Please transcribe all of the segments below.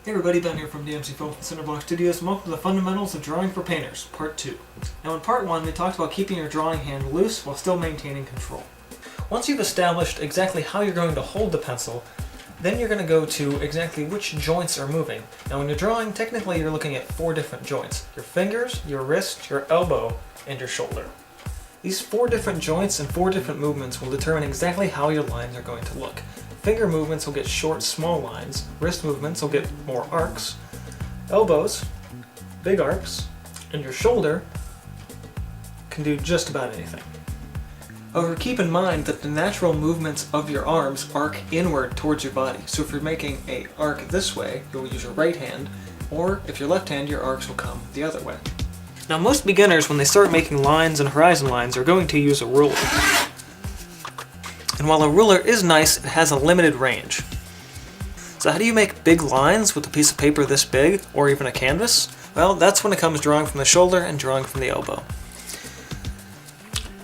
Hey everybody, Ben here from DMC Films and Cinderblock Studios, and welcome to the Fundamentals of Drawing for Painters, Part 2. Now in Part 1, we talked about keeping your drawing hand loose while still maintaining control. Once you've established exactly how you're going to hold the pencil, then you're going to go to exactly which joints are moving. Now when you're drawing, technically you're looking at 4 different joints. Your fingers, your wrist, your elbow, and your shoulder. These 4 different joints and 4 different movements will determine exactly how your lines are going to look. Finger movements will get short, small lines. Wrist movements will get more arcs. Elbows, big arcs. And your shoulder can do just about anything. However, keep in mind that the natural movements of your arms arc inward towards your body. So if you're making an arc this way, you'll use your right hand, or if you're left hand, your arcs will come the other way. Now most beginners, when they start making lines and horizon lines, are going to use a ruler. And while a ruler is nice, it has a limited range. So how do you make big lines with a piece of paper this big, or even a canvas? Well, that's when it comes drawing from the shoulder and drawing from the elbow.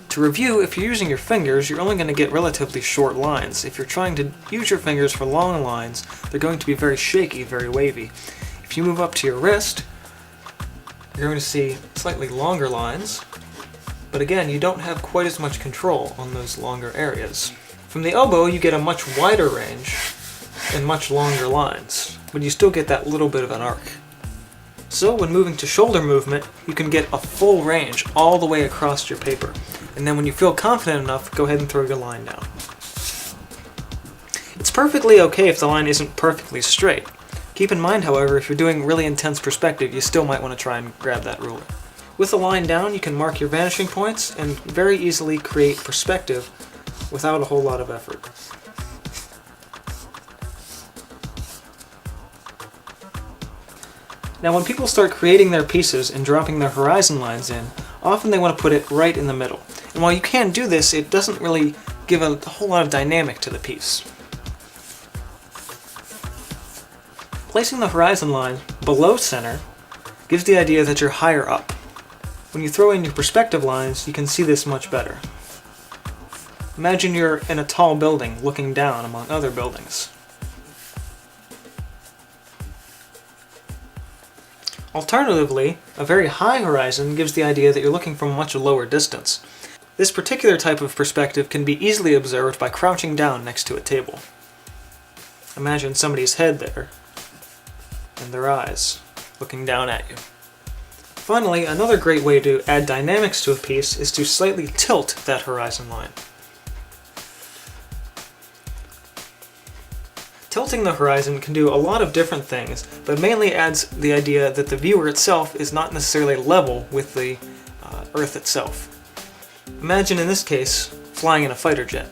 To review, if you're using your fingers, you're only going to get relatively short lines. If you're trying to use your fingers for long lines, they're going to be very shaky, very wavy. If you move up to your wrist, you're going to see slightly longer lines, but again, you don't have quite as much control on those longer areas. From the elbow, you get a much wider range and much longer lines, but you still get that little bit of an arc. So when moving to shoulder movement, you can get a full range all the way across your paper. And then when you feel confident enough, go ahead and throw your line down. It's perfectly okay if the line isn't perfectly straight. Keep in mind, however, if you're doing really intense perspective, you still might want to try and grab that ruler. With the line down, you can mark your vanishing points and very easily create perspective without a whole lot of effort. Now when people start creating their pieces and dropping their horizon lines in, often they want to put it right in the middle. And while you can do this, it doesn't really give a whole lot of dynamic to the piece. Placing the horizon line below center gives the idea that you're higher up. When you throw in your perspective lines, you can see this much better. Imagine you're in a tall building looking down among other buildings. Alternatively, a very high horizon gives the idea that you're looking from a much lower distance. This particular type of perspective can be easily observed by crouching down next to a table. Imagine somebody's head there, and their eyes looking down at you. Finally, another great way to add dynamics to a piece is to slightly tilt that horizon line. Tilting the horizon can do a lot of different things, but mainly adds the idea that the viewer itself is not necessarily level with the Earth itself. Imagine in this case, flying in a fighter jet.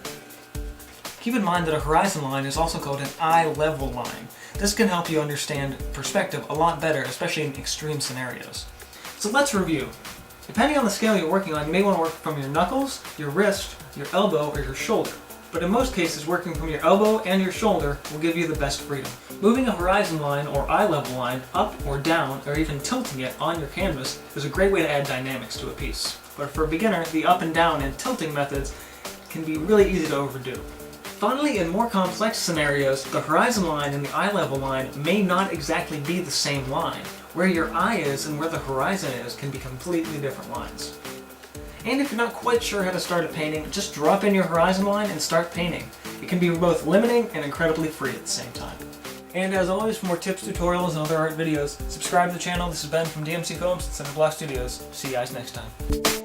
Keep in mind that a horizon line is also called an eye level line. This can help you understand perspective a lot better, especially in extreme scenarios. So let's review. Depending on the scale you're working on, you may want to work from your knuckles, your wrist, your elbow, or your shoulder. But in most cases, working from your elbow and your shoulder will give you the best freedom. Moving a horizon line or eye level line up or down, or even tilting it on your canvas, is a great way to add dynamics to a piece. But for a beginner, the up and down and tilting methods can be really easy to overdo. Finally, in more complex scenarios, the horizon line and the eye level line may not exactly be the same line. Where your eye is and where the horizon is can be completely different lines. And if you're not quite sure how to start a painting, just drop in your horizon line and start painting. It can be both limiting and incredibly free at the same time. And as always, for more tips, tutorials, and other art videos, subscribe to the channel. This is Ben from DMC Films and Cinderblock Studios. See you guys next time.